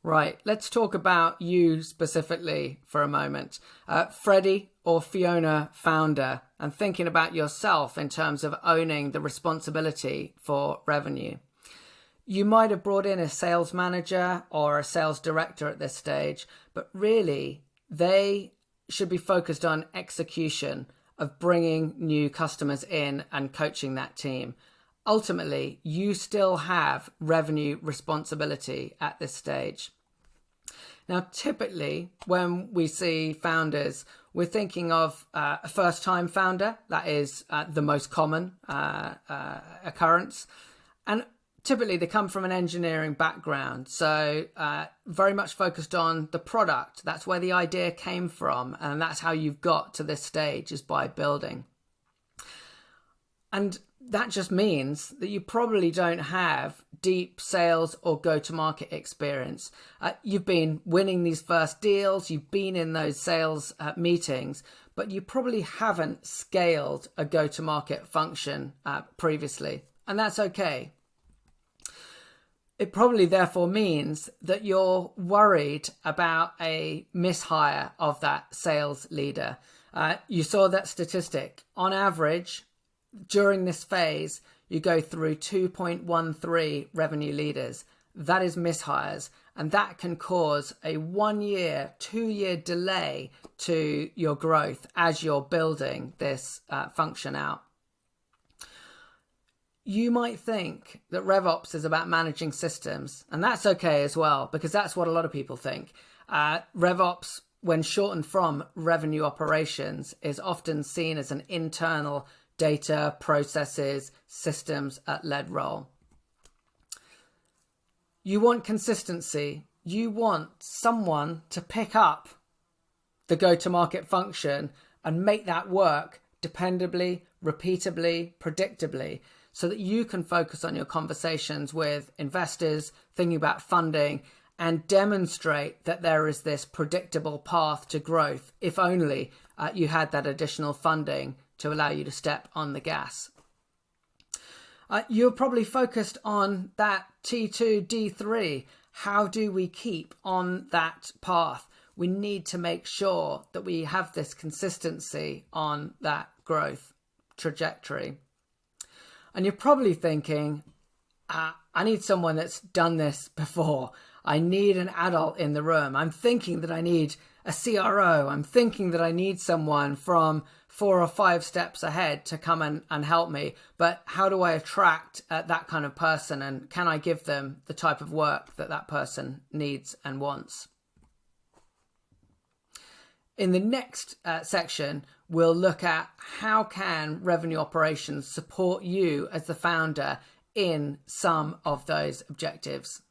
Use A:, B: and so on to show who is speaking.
A: Right, let's talk about you specifically for a moment. Freddie or Fiona founder, and thinking about yourself in terms of owning the responsibility for revenue. You might have brought in a sales manager or a sales director at this stage, but really they should be focused on execution of bringing new customers in and coaching that team. Ultimately, you still have revenue responsibility at this stage. Now, typically, when we see founders, we're thinking of a first-time founder. That is the most common occurrence. And typically, they come from an engineering background. So very much focused on the product. That's where the idea came from. And that's how you've got to this stage, is by building. And that just means that you probably don't have deep sales or go-to-market experience. You've been winning these first deals, you've been in those sales meetings, but you probably haven't scaled a go-to-market function previously, and that's okay. It probably therefore means that you're worried about a mishire of that sales leader. You saw that statistic. On average, during this phase, you go through 2.13 revenue leaders. That is mishires, and that can cause a 1 year, 2 year delay to your growth as you're building this function out. You might think that RevOps is about managing systems, and that's okay as well, because that's what a lot of people think. RevOps, when shortened from revenue operations, is often seen as an internal data, processes, systems led role. You want consistency. You want someone to pick up the go-to-market function and make that work dependably, repeatably, predictably, so that you can focus on your conversations with investors, thinking about funding, and demonstrate that there is this predictable path to growth, if only you had that additional funding to allow you to step on the gas. You're probably focused on that T2, D3. How do we keep on that path? We need to make sure that we have this consistency on that growth trajectory. And you're probably thinking, I need someone that's done this before. I need an adult in the room. I'm thinking that I need a CRO. I'm thinking that I need someone from 4 or 5 steps ahead to come and help me. But how do I attract that kind of person? And can I give them the type of work that that person needs and wants? In the next section, we'll look at how can revenue operations support you as the founder in some of those objectives.